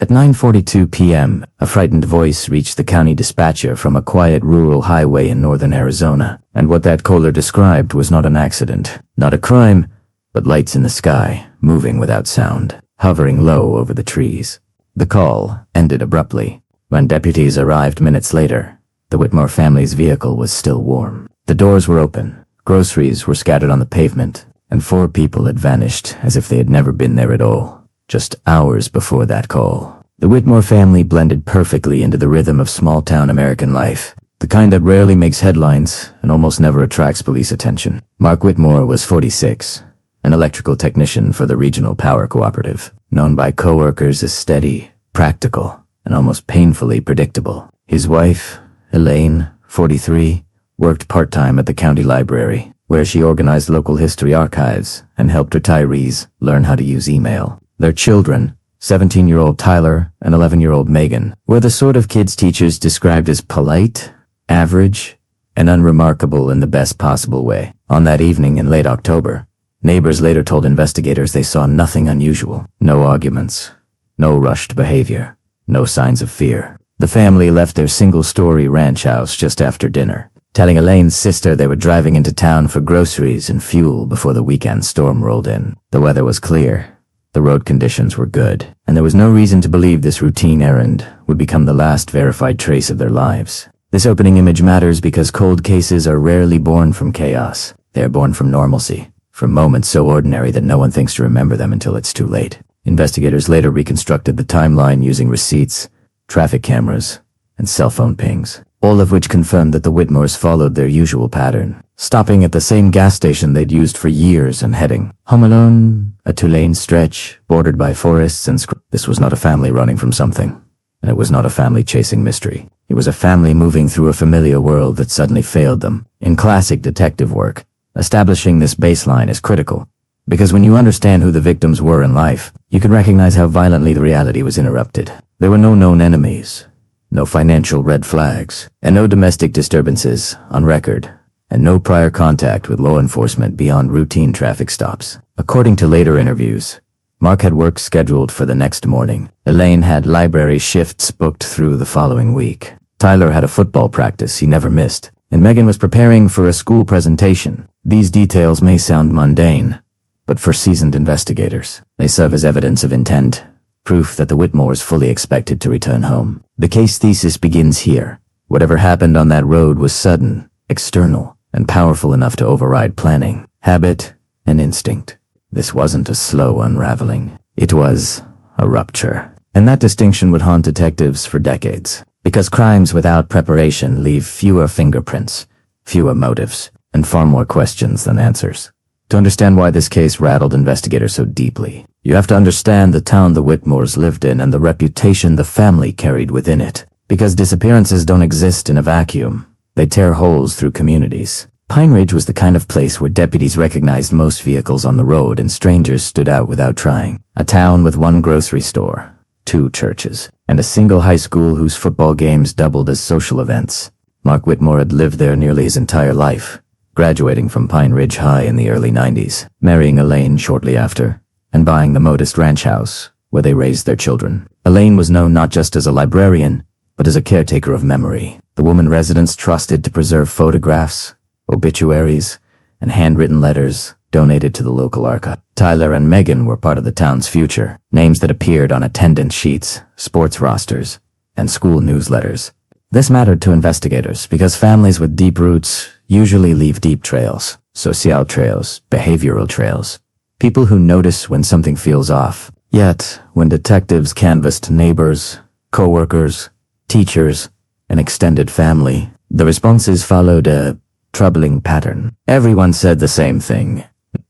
At 9:42 p.m., a frightened voice reached the county dispatcher from a quiet rural highway in northern Arizona, and what that caller described was not an accident, not a crime, but lights in the sky, moving without sound, hovering low over the trees. The call ended abruptly. When deputies arrived minutes later, the Whitmore family's vehicle was still warm. The doors were open, groceries were scattered on the pavement, and 4 people had vanished as if they had never been there at all. Just hours before that call, the Whitmore family blended perfectly into the rhythm of small-town American life, the kind that rarely makes headlines and almost never attracts police attention. Mark Whitmore was 46, an electrical technician for the regional power cooperative, known by coworkers as steady, practical, and almost painfully predictable. His wife, Elaine, 43, worked part-time at the county library, where she organized local history archives and helped retirees learn how to use email. Their children, 17-year-old Tyler and 11-year-old Megan, were the sort of kids teachers described as polite, average, and unremarkable in the best possible way. On that evening in late October, neighbors later told investigators they saw nothing unusual. No arguments, no rushed behavior, no signs of fear. The family left their single-story ranch house just after dinner, telling Elaine's sister they were driving into town for groceries and fuel before the weekend storm rolled in. The weather was clear. The road conditions were good, and there was no reason to believe this routine errand would become the last verified trace of their lives. This opening image matters because cold cases are rarely born from chaos. They are born from normalcy, from moments so ordinary that no one thinks to remember them until it's too late. Investigators later reconstructed the timeline using receipts, traffic cameras, and cell phone pings, all of which confirmed that the Whitmores followed their usual pattern, stopping at the same gas station they'd used for years and heading home alone, a 2-lane stretch bordered by forests and This was not a family running from something, and it was not a family chasing mystery. It was a family moving through a familiar world that suddenly failed them. In classic detective work, establishing this baseline is critical, because when you understand who the victims were in life, you can recognize how violently the reality was interrupted. There were no known enemies, no financial red flags, and no domestic disturbances on record, and no prior contact with law enforcement beyond routine traffic stops. According to later interviews, Mark had work scheduled for the next morning. Elaine had library shifts booked through the following week. Tyler had a football practice he never missed, and Megan was preparing for a school presentation. These details may sound mundane, but for seasoned investigators, they serve as evidence of intent, proof that the Whitmores fully expected to return home. The case thesis begins here. Whatever happened on that road was sudden, external, and powerful enough to override planning, habit, and instinct. This wasn't a slow unraveling. It was a rupture. And that distinction would haunt detectives for decades, because crimes without preparation leave fewer fingerprints, fewer motives, and far more questions than answers. To understand why this case rattled investigators so deeply, you have to understand the town the Whitmores lived in and the reputation the family carried within it. Because disappearances don't exist in a vacuum. They tear holes through communities. Pine Ridge was the kind of place where deputies recognized most vehicles on the road and strangers stood out without trying. A town with 1 grocery store, 2 churches, and a single high school whose football games doubled as social events. Mark Whitmore had lived there nearly his entire life, graduating from Pine Ridge High in the early 90s, marrying Elaine shortly after, and buying the modest ranch house where they raised their children. Elaine was known not just as a librarian, but as a caretaker of memory. The woman residents trusted to preserve photographs, obituaries, and handwritten letters donated to the local archive. Tyler and Megan were part of the town's future, names that appeared on attendance sheets, sports rosters, and school newsletters. This mattered to investigators because families with deep roots usually leave deep trails, social trails, behavioral trails, people who notice when something feels off. Yet, when detectives canvassed neighbors, co-workers, teachers, and extended family, the responses followed a troubling pattern. Everyone said the same thing.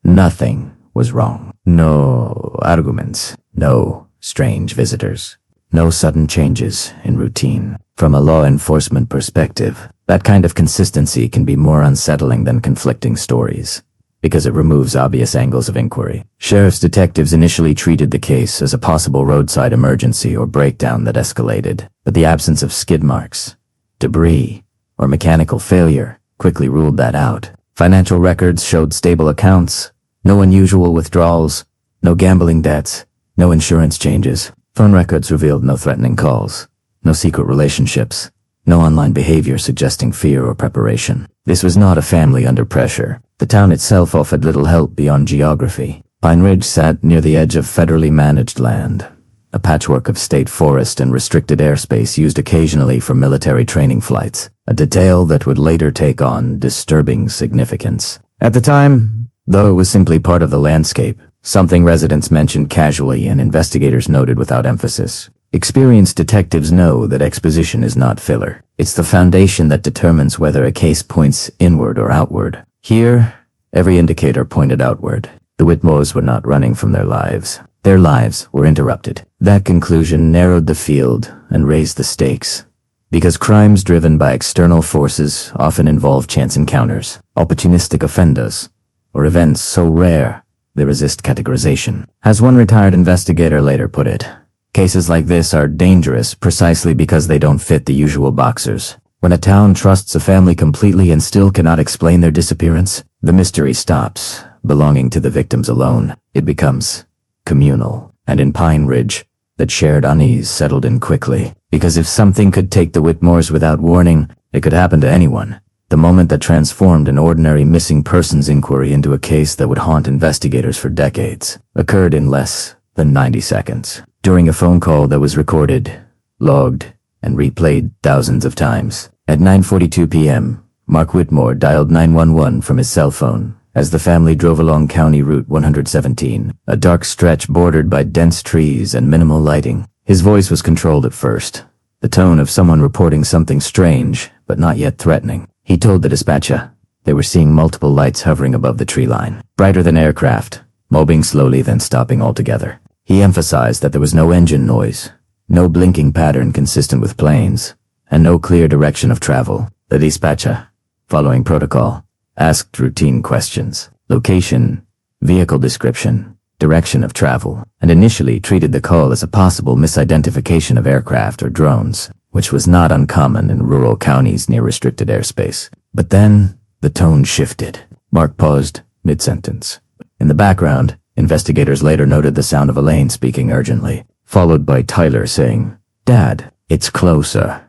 Nothing was wrong. No arguments. No strange visitors. No sudden changes in routine. From a law enforcement perspective, that kind of consistency can be more unsettling than conflicting stories, because it removes obvious angles of inquiry. Sheriff's detectives initially treated the case as a possible roadside emergency or breakdown that escalated, but the absence of skid marks, debris, or mechanical failure quickly ruled that out. Financial records showed stable accounts, no unusual withdrawals, no gambling debts, no insurance changes. Phone records revealed no threatening calls, no secret relationships, no online behavior suggesting fear or preparation. This was not a family under pressure. The town itself offered little help beyond geography. Pine Ridge sat near the edge of federally managed land, a patchwork of state forest and restricted airspace used occasionally for military training flights, a detail that would later take on disturbing significance. At the time, though it was simply part of the landscape, something residents mentioned casually and investigators noted without emphasis. Experienced detectives know that exposition is not filler. It's the foundation that determines whether a case points inward or outward. Here, every indicator pointed outward. The Whitmores were not running from their lives. Their lives were interrupted. That conclusion narrowed the field and raised the stakes. Because crimes driven by external forces often involve chance encounters, opportunistic offenders, or events so rare they resist categorization. As one retired investigator later put it, cases like this are dangerous precisely because they don't fit the usual boxers. When a town trusts a family completely and still cannot explain their disappearance, the mystery stops belonging to the victims alone. It becomes communal. And in Pine Ridge, that shared unease settled in quickly. Because if something could take the Whitmores without warning, it could happen to anyone. The moment that transformed an ordinary missing persons inquiry into a case that would haunt investigators for decades occurred in less than 90 seconds. During a phone call that was recorded, logged, and replayed thousands of times. At 9:42 p.m., Mark Whitmore dialed 911 from his cell phone as the family drove along County Route 117, a dark stretch bordered by dense trees and minimal lighting. His voice was controlled at first, the tone of someone reporting something strange, but not yet threatening. He told the dispatcher they were seeing multiple lights hovering above the tree line, brighter than aircraft, moving slowly then stopping altogether. He emphasized that there was no engine noise, no blinking pattern consistent with planes, and no clear direction of travel. The dispatcher, following protocol, asked routine questions: location, vehicle description, direction of travel, and initially treated the call as a possible misidentification of aircraft or drones, which was not uncommon in rural counties near restricted airspace. But then, the tone shifted. Mark paused mid-sentence. In the background, investigators later noted the sound of Elaine speaking urgently, followed by Tyler saying, "Dad, it's closer."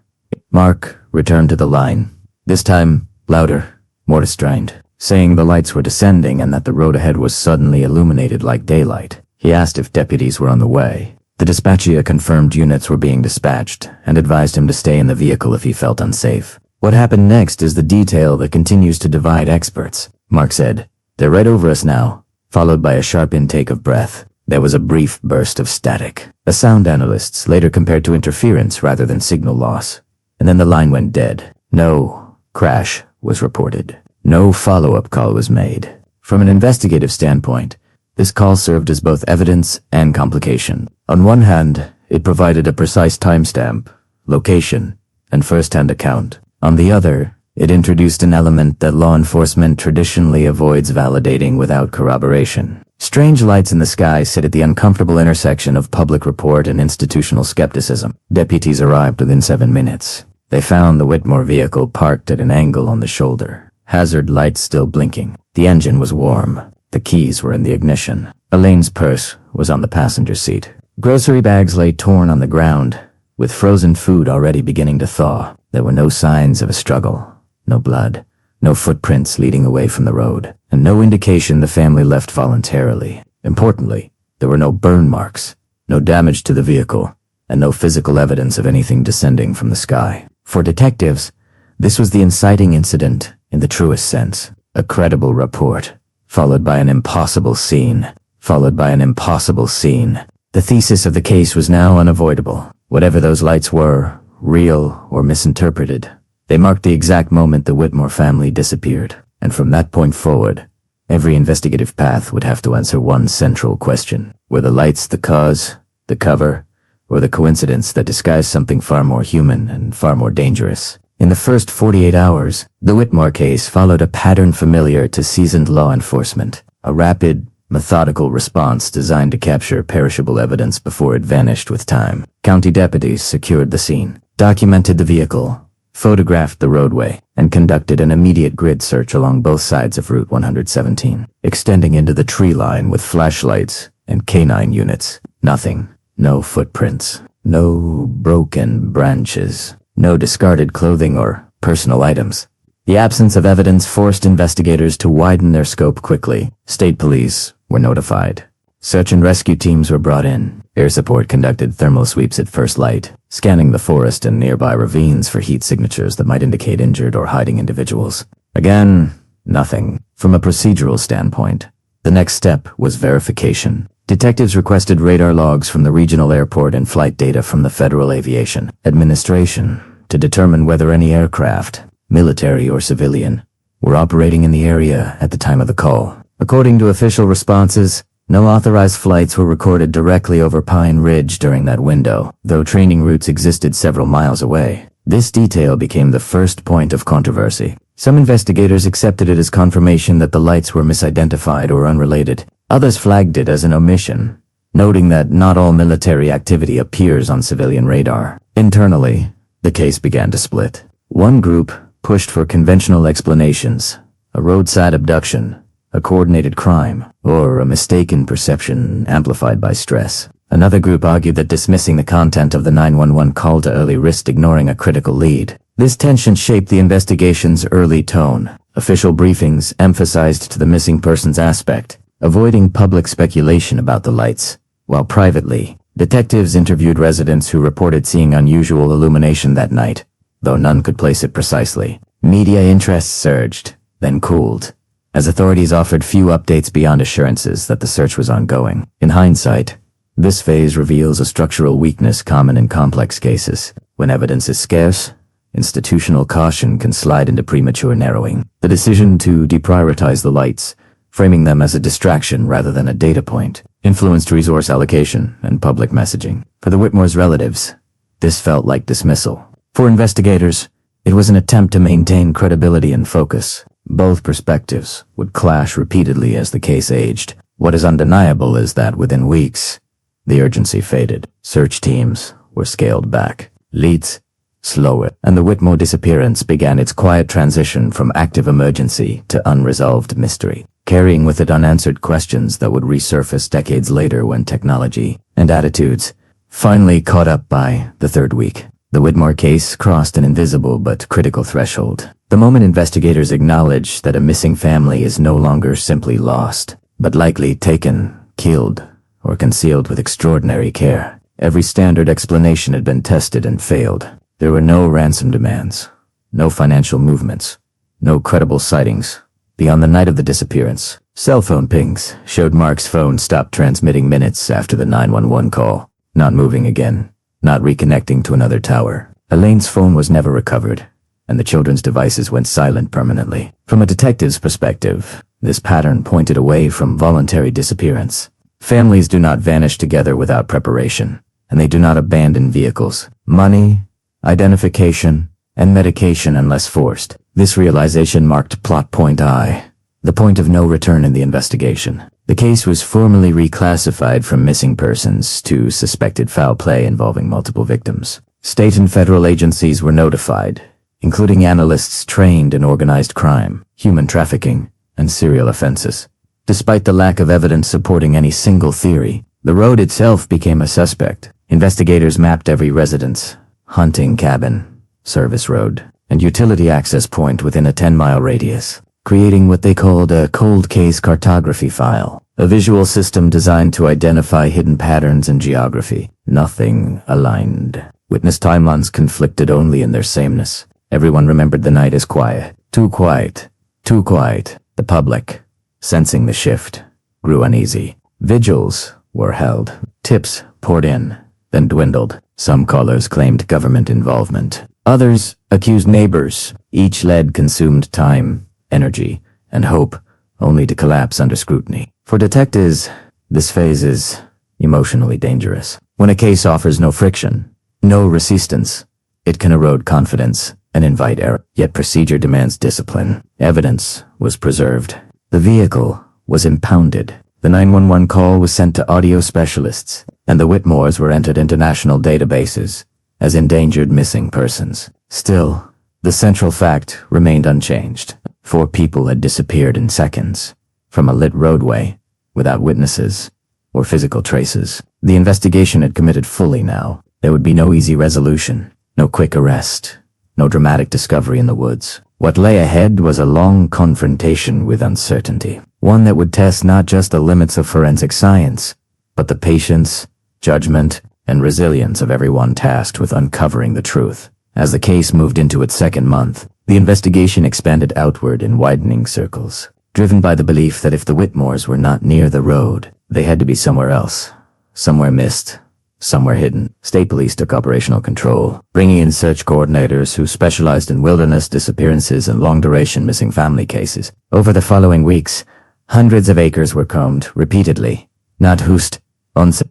Mark returned to the line, this time louder, more restrained, saying the lights were descending and that the road ahead was suddenly illuminated like daylight. He asked if deputies were on the way. The dispatcher confirmed units were being dispatched and advised him to stay in the vehicle if he felt unsafe. What happened next is the detail that continues to divide experts. Mark said, "They're right over us now," followed by a sharp intake of breath. There was a brief burst of static. The sound analysts later compared to interference rather than signal loss. And then the line went dead. No crash was reported. No follow-up call was made. From an investigative standpoint, this call served as both evidence and complication. On one hand, it provided a precise timestamp, location, and first-hand account. On the other, it introduced an element that law enforcement traditionally avoids validating without corroboration. Strange lights in the sky sit at the uncomfortable intersection of public report and institutional skepticism. Deputies arrived within 7 minutes. They found the Whitmore vehicle parked at an angle on the shoulder, hazard lights still blinking. The engine was warm. The keys were in the ignition. Elaine's purse was on the passenger seat. Grocery bags lay torn on the ground, with frozen food already beginning to thaw. There were no signs of a struggle, no blood, no footprints leading away from the road, and no indication the family left voluntarily. Importantly, there were no burn marks, no damage to the vehicle, and no physical evidence of anything descending from the sky. For detectives, this was the inciting incident in the truest sense. A credible report, followed by an impossible scene, followed by an impossible scene. The thesis of the case was now unavoidable. Whatever those lights were, real or misinterpreted, they marked the exact moment the Whitmore family disappeared. And from that point forward, every investigative path would have to answer one central question. Were the lights the cause, the cover, or the coincidence that disguised something far more human and far more dangerous? In the first 48 hours, the Whitmore case followed a pattern familiar to seasoned law enforcement. A rapid, methodical response designed to capture perishable evidence before it vanished with time. County deputies secured the scene, documented the vehicle, photographed the roadway, and conducted an immediate grid search along both sides of Route 117, extending into the tree line with flashlights and canine units. Nothing No footprints. No broken branches. No discarded clothing or personal items. The absence of evidence forced investigators to widen their scope quickly. State police were notified. Search and rescue teams were brought in. Air support conducted thermal sweeps at first light, scanning the forest and nearby ravines for heat signatures that might indicate injured or hiding individuals. Again, nothing. From a procedural standpoint, the next step was verification. Detectives requested radar logs from the regional airport and flight data from the Federal Aviation Administration to determine whether any aircraft, military or civilian, were operating in the area at the time of the call. According to official responses, no authorized flights were recorded directly over Pine Ridge during that window, though training routes existed several miles away. This detail became the first point of controversy. Some investigators accepted it as confirmation that the lights were misidentified or unrelated. Others flagged it as an omission, noting that not all military activity appears on civilian radar. Internally, the case began to split. One group pushed for conventional explanations, a roadside abduction, a coordinated crime, or a mistaken perception amplified by stress. Another group argued that dismissing the content of the 911 call to early risked ignoring a critical lead. This tension shaped the investigation's early tone. Official briefings emphasized the missing persons aspect, avoiding public speculation about the lights, while privately, detectives interviewed residents who reported seeing unusual illumination that night, though none could place it precisely. Media interest surged, then cooled, as authorities offered few updates beyond assurances that the search was ongoing. In hindsight, this phase reveals a structural weakness common in complex cases. When evidence is scarce, institutional caution can slide into premature narrowing. The decision to deprioritize the lights, framing them as a distraction rather than a data point, influenced resource allocation and public messaging. For the Whitmores' relatives, this felt like dismissal. For investigators, it was an attempt to maintain credibility and focus. Both perspectives would clash repeatedly as the case aged. What is undeniable is that within weeks, the urgency faded. Search teams were scaled back. Leads slower, and the Whitmore disappearance began its quiet transition from active emergency to unresolved mystery, carrying with it unanswered questions that would resurface decades later when technology and attitudes finally caught up. By the third week, the Whitmore case crossed an invisible but critical threshold. The moment investigators acknowledged that a missing family is no longer simply lost, but likely taken, killed, or concealed with extraordinary care. Every standard explanation had been tested and failed. There were no ransom demands, no financial movements, no credible sightings. Beyond the night of the disappearance, cell phone pings showed Mark's phone stopped transmitting minutes after the 911 call, not moving again, not reconnecting to another tower. Elaine's phone was never recovered, and the children's devices went silent permanently. From a detective's perspective, this pattern pointed away from voluntary disappearance. Families do not vanish together without preparation, and they do not abandon vehicles, money, identification, and medication unless forced. This realization marked plot point I, the point of no return in the investigation. The case was formally reclassified from missing persons to suspected foul play involving multiple victims. State and federal agencies were notified, including analysts trained in organized crime, human trafficking, and serial offenses. Despite the lack of evidence supporting any single theory, the road itself became a suspect. Investigators mapped every residence, hunting cabin, service road, and utility access point within a 10-mile radius, creating what they called a cold case cartography file, a visual system designed to identify hidden patterns in geography. Nothing aligned. Witness timelines conflicted only in their sameness. Everyone remembered the night as quiet. Too quiet. Too quiet. The public, sensing the shift, grew uneasy. Vigils were held. Tips poured in, then dwindled. Some callers claimed government involvement. Others accused neighbors. Each lead consumed time, energy, and hope, only to collapse under scrutiny. For detectives, this phase is emotionally dangerous. When a case offers no friction, no resistance, it can erode confidence and invite error. Yet procedure demands discipline. Evidence was preserved. The vehicle was impounded. The 911 call was sent to audio specialists, and the Whitmores were entered into national databases as endangered missing persons. Still, the central fact remained unchanged. 4 people had disappeared in seconds from a lit roadway without witnesses or physical traces. The investigation had committed fully now. There would be no easy resolution, no quick arrest, no dramatic discovery in the woods. What lay ahead was a long confrontation with uncertainty, one that would test not just the limits of forensic science, but the patience, judgment, and resilience of everyone tasked with uncovering the truth. As the case moved into its second month, the investigation expanded outward in widening circles, driven by the belief that if the Whitmores were not near the road, they had to be somewhere else, somewhere missed, somewhere hidden. State police took operational control, bringing in search coordinators who specialized in wilderness disappearances and long-duration missing family cases. Over the following weeks, hundreds of acres were combed repeatedly, not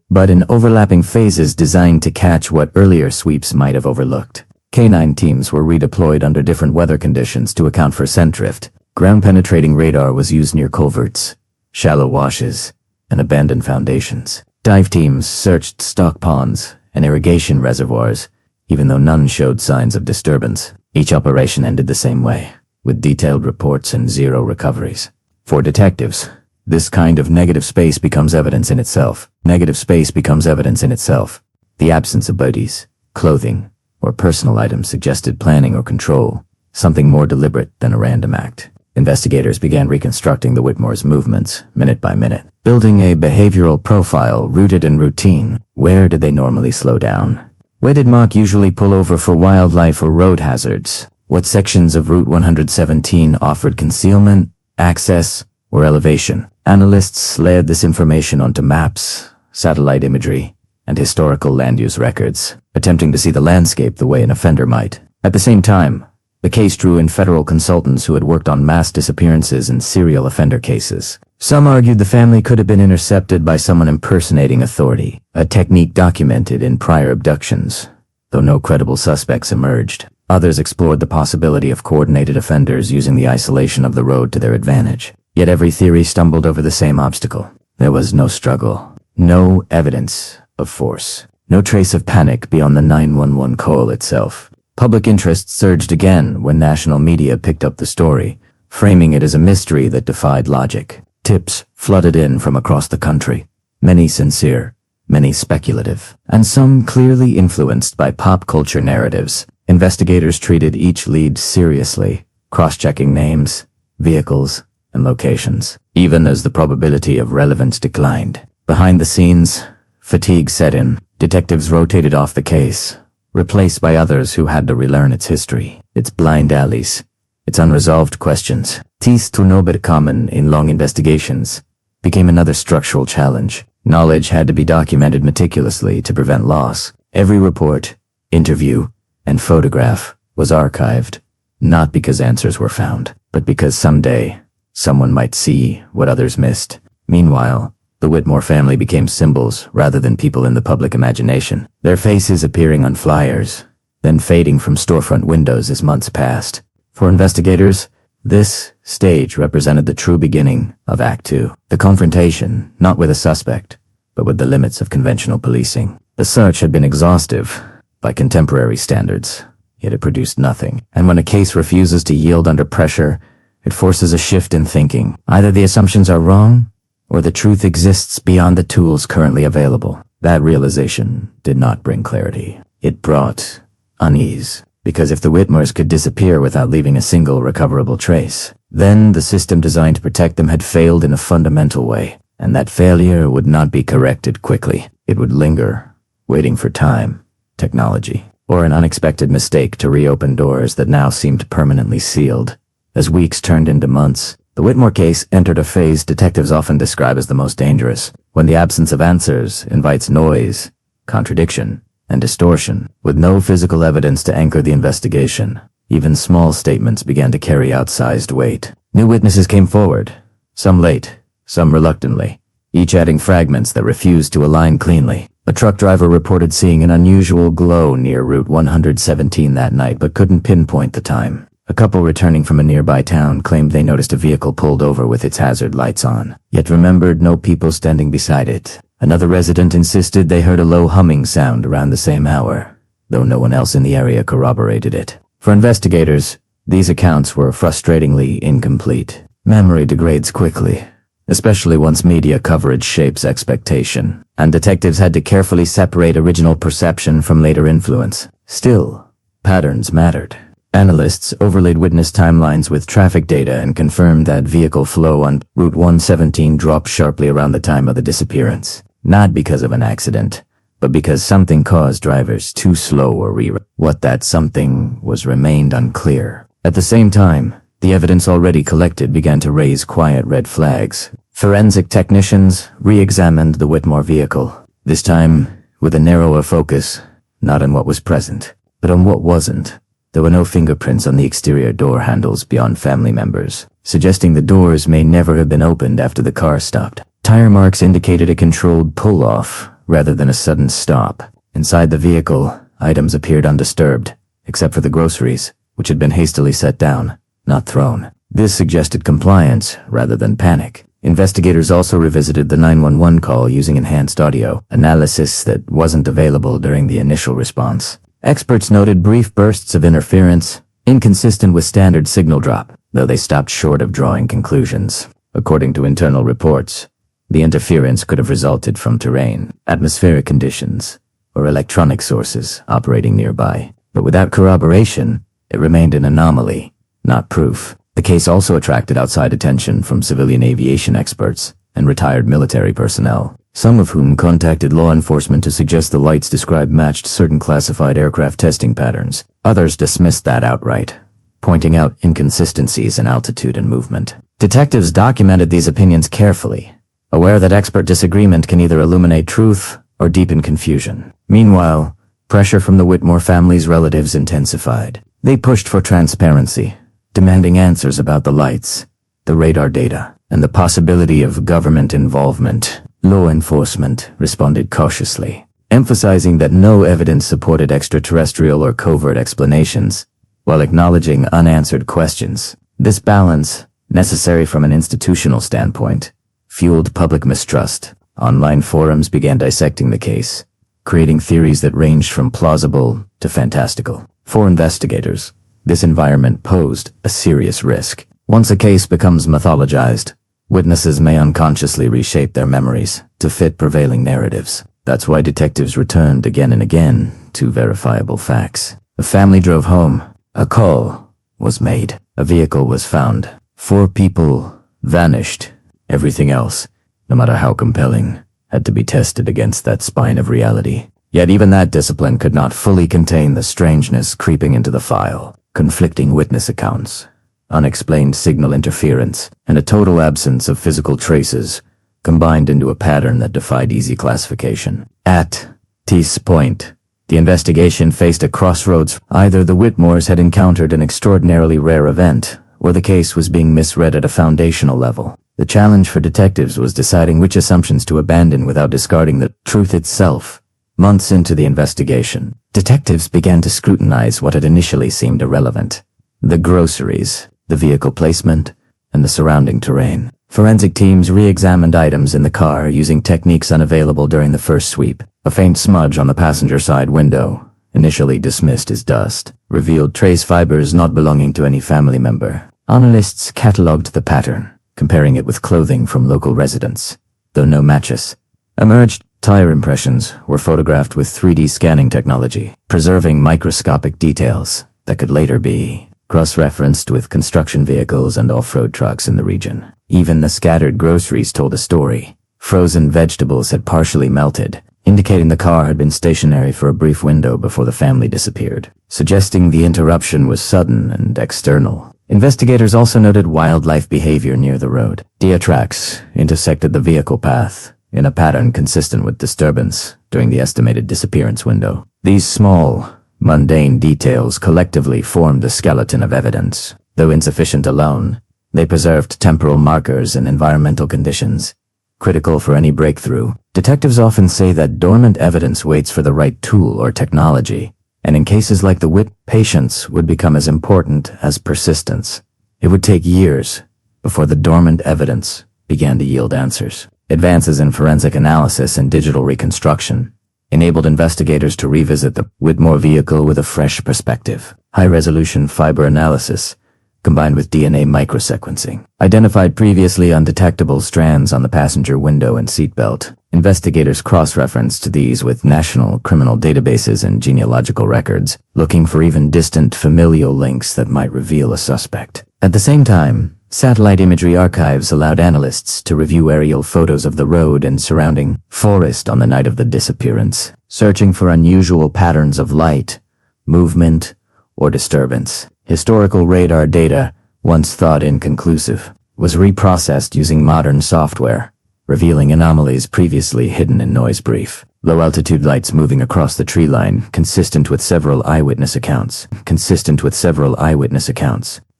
but in overlapping phases designed to catch what earlier sweeps might have overlooked. Canine teams were redeployed under different weather conditions to account for scent drift. Ground-penetrating radar was used near culverts, shallow washes, and abandoned foundations. Dive teams searched stock ponds and irrigation reservoirs, even though none showed signs of disturbance. Each operation ended the same way, with detailed reports and zero recoveries. For detectives, this kind of negative space becomes evidence in itself. Negative space becomes evidence in itself. The absence of bodies, clothing, or personal items suggested planning or control, something more deliberate than a random act. Investigators began reconstructing the Whitmores' movements, minute by minute, building a behavioral profile rooted in routine. Where did they normally slow down? Where did Mark usually pull over for wildlife or road hazards? What sections of Route 117 offered concealment, access, or elevation? Analysts layered this information onto maps, satellite imagery, and historical land use records, attempting to see the landscape the way an offender might. At the same time, the case drew in federal consultants who had worked on mass disappearances and serial offender cases. Some argued the family could have been intercepted by someone impersonating authority, a technique documented in prior abductions, though no credible suspects emerged. Others explored the possibility of coordinated offenders using the isolation of the road to their advantage. Yet every theory stumbled over the same obstacle. There was no struggle, no evidence of force, no trace of panic beyond the 911 call itself. Public interest surged again when national media picked up the story, framing it as a mystery that defied logic. Tips flooded in from across the country, many sincere, many speculative, and some clearly influenced by pop culture narratives. Investigators treated each lead seriously, cross-checking names, vehicles, and locations, even as the probability of relevance declined. Behind the scenes, fatigue set in. Detectives rotated off the case, replaced by others who had to relearn its history, its blind alleys, its unresolved questions. Teeth to no bit common in long investigations became another structural challenge. Knowledge had to be documented meticulously to prevent loss. Every report, interview, and photograph was archived, not because answers were found, but because someday someone might see what others missed. Meanwhile, the Whitmore family became symbols rather than people in the public imagination, their faces appearing on flyers, then fading from storefront windows as months passed. For investigators, this stage represented the true beginning of Act 2, the confrontation, not with a suspect, but with the limits of conventional policing. The search had been exhaustive by contemporary standards, yet it produced nothing. And when a case refuses to yield under pressure, it forces a shift in thinking. Either the assumptions are wrong, or the truth exists beyond the tools currently available. That realization did not bring clarity. It brought unease, because if the Whitmores could disappear without leaving a single recoverable trace, then the system designed to protect them had failed in a fundamental way, and that failure would not be corrected quickly. It would linger, waiting for time, technology, or an unexpected mistake to reopen doors that now seemed permanently sealed. As weeks turned into months, the Whitmore case entered a phase detectives often describe as the most dangerous, when the absence of answers invites noise, contradiction, and distortion. With no physical evidence to anchor the investigation, even small statements began to carry outsized weight. New witnesses came forward, some late, some reluctantly, each adding fragments that refused to align cleanly. A truck driver reported seeing an unusual glow near Route 117 that night but couldn't pinpoint the time. A couple returning from a nearby town claimed they noticed a vehicle pulled over with its hazard lights on, yet remembered no people standing beside it. Another resident insisted they heard a low humming sound around the same hour, though no one else in the area corroborated it. For investigators, these accounts were frustratingly incomplete. Memory degrades quickly, especially once media coverage shapes expectation, and detectives had to carefully separate original perception from later influence. Still, patterns mattered. Analysts overlaid witness timelines with traffic data and confirmed that vehicle flow on Route 117 dropped sharply around the time of the disappearance. Not because of an accident, but because something caused drivers too slow or what that something was remained unclear. At the same time, the evidence already collected began to raise quiet red flags. Forensic technicians re-examined the Whitmore vehicle, this time with a narrower focus, not on what was present, but on what wasn't. There were no fingerprints on the exterior door handles beyond family members, suggesting the doors may never have been opened after the car stopped. Tire marks indicated a controlled pull-off rather than a sudden stop. Inside the vehicle, items appeared undisturbed, except for the groceries, which had been hastily set down, not thrown. This suggested compliance rather than panic. Investigators also revisited the 911 call using enhanced audio analysis that wasn't available during the initial response. Experts noted brief bursts of interference, inconsistent with standard signal drop, though they stopped short of drawing conclusions. According to internal reports, the interference could have resulted from terrain, atmospheric conditions, or electronic sources operating nearby. But without corroboration, it remained an anomaly, not proof. The case also attracted outside attention from civilian aviation experts and retired military personnel, some of whom contacted law enforcement to suggest the lights described matched certain classified aircraft testing patterns. Others dismissed that outright, pointing out inconsistencies in altitude and movement. Detectives documented these opinions carefully, aware that expert disagreement can either illuminate truth or deepen confusion. Meanwhile, pressure from the Whitmore family's relatives intensified. They pushed for transparency, demanding answers about the lights, the radar data, and the possibility of government involvement. Law enforcement responded cautiously, emphasizing that no evidence supported extraterrestrial or covert explanations, while acknowledging unanswered questions. This balance, necessary from an institutional standpoint, fueled public mistrust. Online forums began dissecting the case, creating theories that ranged from plausible to fantastical. For investigators, this environment posed a serious risk. Once a case becomes mythologized, witnesses may unconsciously reshape their memories to fit prevailing narratives. That's why detectives returned again and again to verifiable facts. The family drove home. A call was made. A vehicle was found. 4 people vanished. Everything else, no matter how compelling, had to be tested against that spine of reality. Yet even that discipline could not fully contain the strangeness creeping into the file. Conflicting witness accounts, unexplained signal interference, and a total absence of physical traces combined into a pattern that defied easy classification. At this point, the investigation faced a crossroads. Either the Whitmores had encountered an extraordinarily rare event, or the case was being misread at a foundational level. The challenge for detectives was deciding which assumptions to abandon without discarding the truth itself. Months into the investigation, detectives began to scrutinize what had initially seemed irrelevant: the groceries, the vehicle placement, and the surrounding terrain. Forensic teams re-examined items in the car using techniques unavailable during the first sweep. A faint smudge on the passenger side window, initially dismissed as dust, revealed trace fibers not belonging to any family member. Analysts catalogued the pattern, comparing it with clothing from local residents. Though no matches emerged, tire impressions were photographed with 3D scanning technology, preserving microscopic details that could later be cross-referenced with construction vehicles and off-road trucks in the region. Even the scattered groceries told a story. Frozen vegetables had partially melted, indicating the car had been stationary for a brief window before the family disappeared, suggesting the interruption was sudden and external. Investigators also noted wildlife behavior near the road. Deer tracks intersected the vehicle path in a pattern consistent with disturbance during the estimated disappearance window. These small, mundane details collectively formed the skeleton of evidence. Though insufficient alone, they preserved temporal markers and environmental conditions, critical for any breakthrough. Detectives often say that dormant evidence waits for the right tool or technology, and in cases like the patience would become as important as persistence. It would take years before the dormant evidence began to yield answers. Advances in forensic analysis and digital reconstruction enabled investigators to revisit the Whitmore vehicle with a fresh perspective. High-resolution fiber analysis combined with DNA microsequencing, identified previously undetectable strands on the passenger window and seatbelt. Investigators cross-referenced these with national criminal databases and genealogical records, looking for even distant familial links that might reveal a suspect. At the same time, satellite imagery archives allowed analysts to review aerial photos of the road and surrounding forest on the night of the disappearance, searching for unusual patterns of light, movement, or disturbance. Historical radar data, once thought inconclusive, was reprocessed using modern software, revealing anomalies previously hidden in noise brief. Low-altitude lights moving across the tree line, consistent with several eyewitness accounts.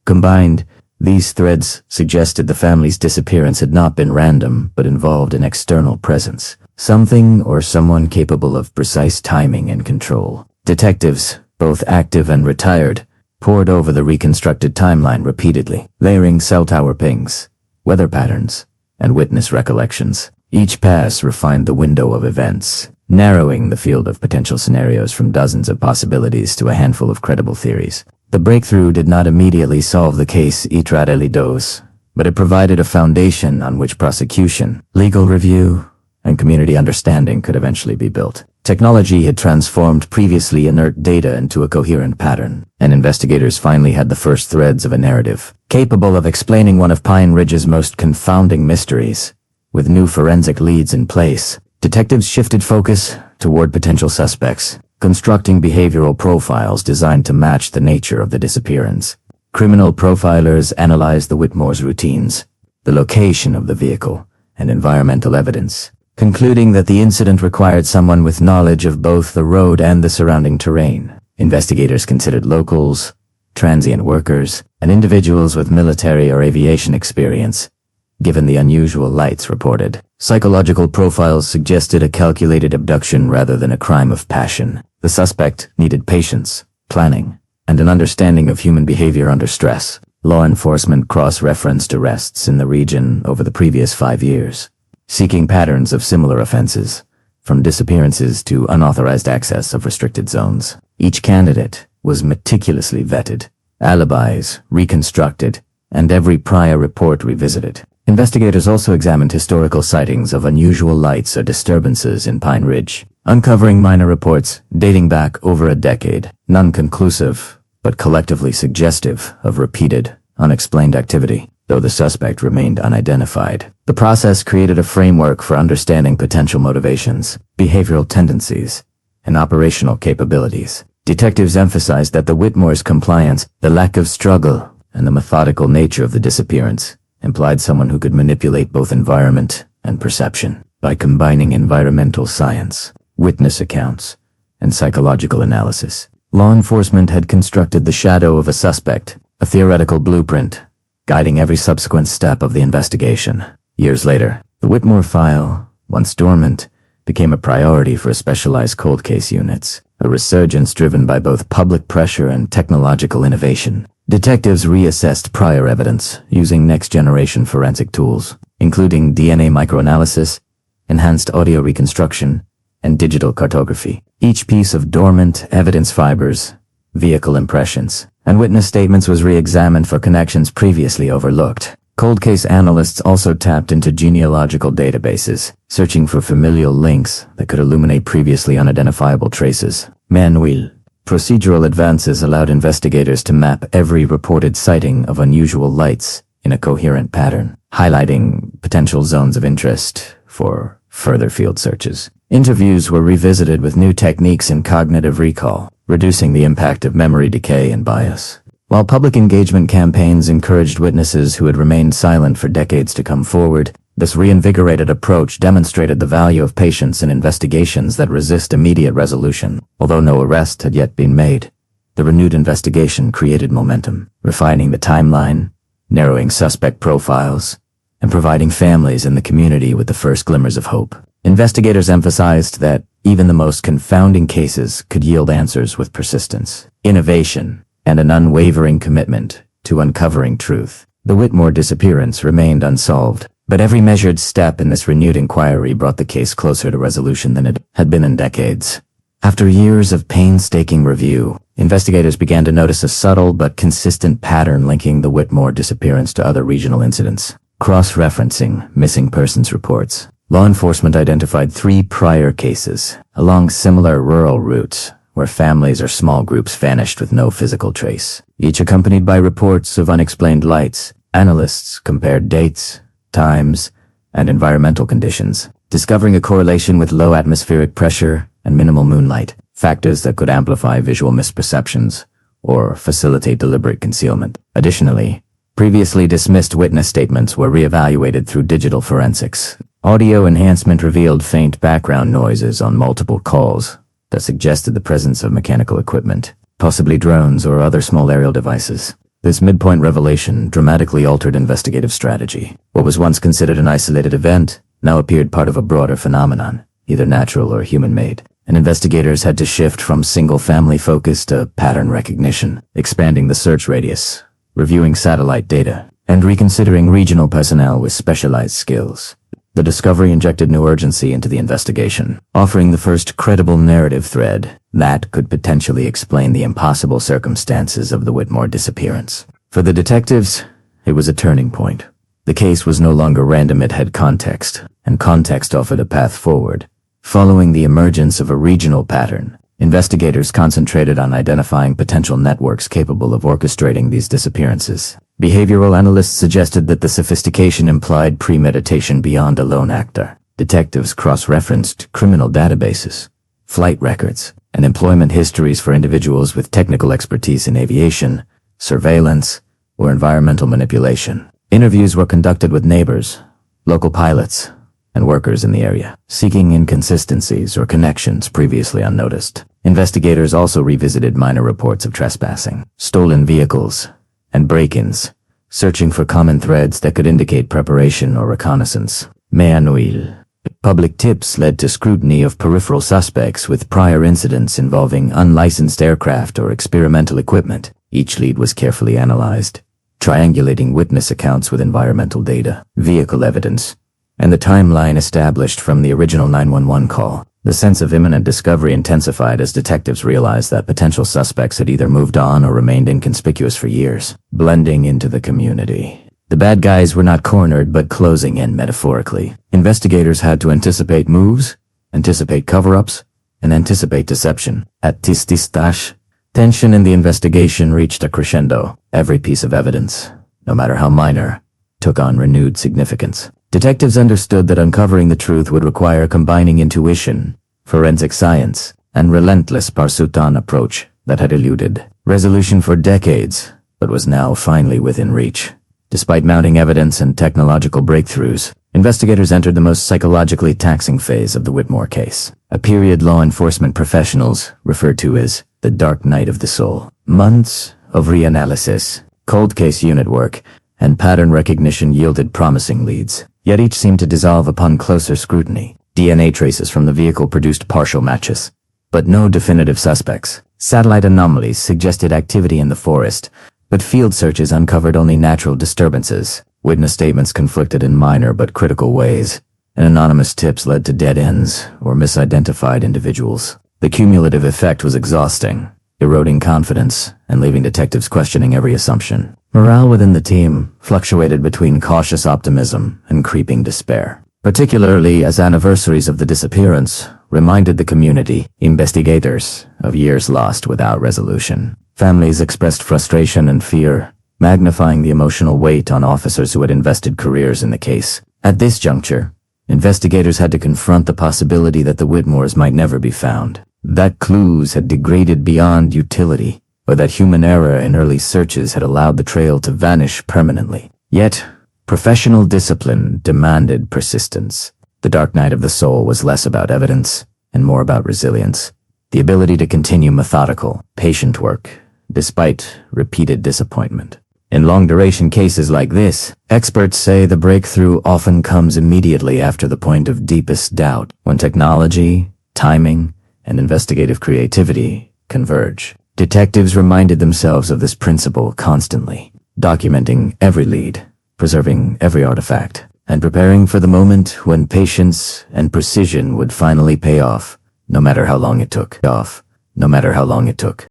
Combined, these threads suggested the family's disappearance had not been random, but involved an external presence. Something or someone capable of precise timing and control. Detectives, both active and retired, pored over the reconstructed timeline repeatedly, layering cell tower pings, weather patterns, and witness recollections. Each pass refined the window of events, narrowing the field of potential scenarios from dozens of possibilities to a handful of credible theories. The breakthrough did not immediately solve the case dos, but it provided a foundation on which prosecution, legal review, and community understanding could eventually be built. Technology had transformed previously inert data into a coherent pattern, and investigators finally had the first threads of a narrative, capable of explaining one of Pine Ridge's most confounding mysteries. With new forensic leads in place, detectives shifted focus toward potential suspects, constructing behavioral profiles designed to match the nature of the disappearance. Criminal profilers analyzed the Whitmores' routines, the location of the vehicle, and environmental evidence, concluding that the incident required someone with knowledge of both the road and the surrounding terrain. Investigators considered locals, transient workers, and individuals with military or aviation experience, given the unusual lights reported. Psychological profiles suggested a calculated abduction rather than a crime of passion. The suspect needed patience, planning, and an understanding of human behavior under stress. Law enforcement cross-referenced arrests in the region over the previous 5 years, seeking patterns of similar offenses, from disappearances to unauthorized access of restricted zones. Each candidate was meticulously vetted, alibis reconstructed, and every prior report revisited. Investigators also examined historical sightings of unusual lights or disturbances in Pine Ridge, uncovering minor reports dating back over a decade, none conclusive, but collectively suggestive of repeated, unexplained activity. Though the suspect remained unidentified, the process created a framework for understanding potential motivations, behavioral tendencies, and operational capabilities. Detectives emphasized that the Whitmores' compliance, the lack of struggle, and the methodical nature of the disappearance implied someone who could manipulate both environment and perception. By combining environmental science, witness accounts, and psychological analysis, law enforcement had constructed the shadow of a suspect, a theoretical blueprint, guiding every subsequent step of the investigation. Years later, the Whitmore file, once dormant, became a priority for specialized cold case units, a resurgence driven by both public pressure and technological innovation. Detectives reassessed prior evidence using next-generation forensic tools, including DNA microanalysis, enhanced audio reconstruction, and digital cartography. Each piece of dormant evidence fibers, vehicle impressions, and witness statements was re-examined for connections previously overlooked. Cold case analysts also tapped into genealogical databases, searching for familial links that could illuminate previously unidentifiable traces. Manuel. Procedural advances allowed investigators to map every reported sighting of unusual lights in a coherent pattern, highlighting potential zones of interest for further field searches. Interviews were revisited with new techniques in cognitive recall, reducing the impact of memory decay and bias. While public engagement campaigns encouraged witnesses who had remained silent for decades to come forward, this reinvigorated approach demonstrated the value of patience in investigations that resist immediate resolution. Although no arrest had yet been made, the renewed investigation created momentum, refining the timeline, narrowing suspect profiles, and providing families in the community with the first glimmers of hope. Investigators emphasized that even the most confounding cases could yield answers with persistence, innovation, and an unwavering commitment to uncovering truth. The Whitmore disappearance remained unsolved, but every measured step in this renewed inquiry brought the case closer to resolution than it had been in decades. After years of painstaking review, investigators began to notice a subtle but consistent pattern linking the Whitmore disappearance to other regional incidents. Cross-referencing missing persons reports, law enforcement identified 3 prior cases along similar rural routes where families or small groups vanished with no physical trace, each accompanied by reports of unexplained lights. Analysts compared dates, times, and environmental conditions, discovering a correlation with low atmospheric pressure and minimal moonlight, factors that could amplify visual misperceptions or facilitate deliberate concealment. Additionally, previously dismissed witness statements were reevaluated through digital forensics. Audio enhancement revealed faint background noises on multiple calls that suggested the presence of mechanical equipment, possibly drones or other small aerial devices. This midpoint revelation dramatically altered investigative strategy. What was once considered an isolated event now appeared part of a broader phenomenon, either natural or human-made, and investigators had to shift from single-family focus to pattern recognition, expanding the search radius, reviewing satellite data, and reconsidering regional personnel with specialized skills. The discovery injected new urgency into the investigation, offering the first credible narrative thread that could potentially explain the impossible circumstances of the Whitmore disappearance. For the detectives, it was a turning point. The case was no longer random, it had context, and context offered a path forward. Following the emergence of a regional pattern, investigators concentrated on identifying potential networks capable of orchestrating these disappearances. Behavioral analysts suggested that the sophistication implied premeditation beyond a lone actor. Detectives cross-referenced criminal databases, flight records, and employment histories for individuals with technical expertise in aviation, surveillance, or environmental manipulation. Interviews were conducted with neighbors, local pilots, and workers in the area, seeking inconsistencies or connections previously unnoticed. Investigators also revisited minor reports of trespassing, stolen vehicles, and break-ins, searching for common threads that could indicate preparation or reconnaissance. Manuel. Public tips led to scrutiny of peripheral suspects with prior incidents involving unlicensed aircraft or experimental equipment. Each lead was carefully analyzed, triangulating witness accounts with environmental data, vehicle evidence, and the timeline established from the original 911 call. The sense of imminent discovery intensified as detectives realized that potential suspects had either moved on or remained inconspicuous for years, blending into the community. The bad guys were not cornered but closing in metaphorically. Investigators had to anticipate moves, anticipate cover-ups, and anticipate deception. At Tististash, tension in the investigation reached a crescendo. Every piece of evidence, no matter how minor, took on renewed significance. Detectives understood that uncovering the truth would require combining intuition, forensic science, and relentless pursuit-on approach that had eluded resolution for decades, but was now finally within reach. Despite mounting evidence and technological breakthroughs, investigators entered the most psychologically taxing phase of the Whitmore case, a period law enforcement professionals referred to as the dark night of the soul. Months of reanalysis, cold case unit work, and pattern recognition yielded promising leads, yet each seemed to dissolve upon closer scrutiny. DNA traces from the vehicle produced partial matches, but no definitive suspects. Satellite anomalies suggested activity in the forest, but field searches uncovered only natural disturbances. Witness statements conflicted in minor but critical ways, and anonymous tips led to dead ends or misidentified individuals. The cumulative effect was exhausting, eroding confidence and leaving detectives questioning every assumption. Morale within the team fluctuated between cautious optimism and creeping despair, particularly as anniversaries of the disappearance reminded the community, investigators, of years lost without resolution. Families expressed frustration and fear, magnifying the emotional weight on officers who had invested careers in the case. At this juncture, investigators had to confront the possibility that the Whitmores might never be found, that clues had degraded beyond utility, or that human error in early searches had allowed the trail to vanish permanently. Yet, professional discipline demanded persistence. The dark night of the soul was less about evidence and more about resilience, the ability to continue methodical, patient work, despite repeated disappointment. In long-duration cases like this, experts say the breakthrough often comes immediately after the point of deepest doubt, when technology, timing, and investigative creativity converge. Detectives reminded themselves of this principle constantly, documenting every lead, preserving every artifact, and preparing for the moment when patience and precision would finally pay off, no matter how long it took.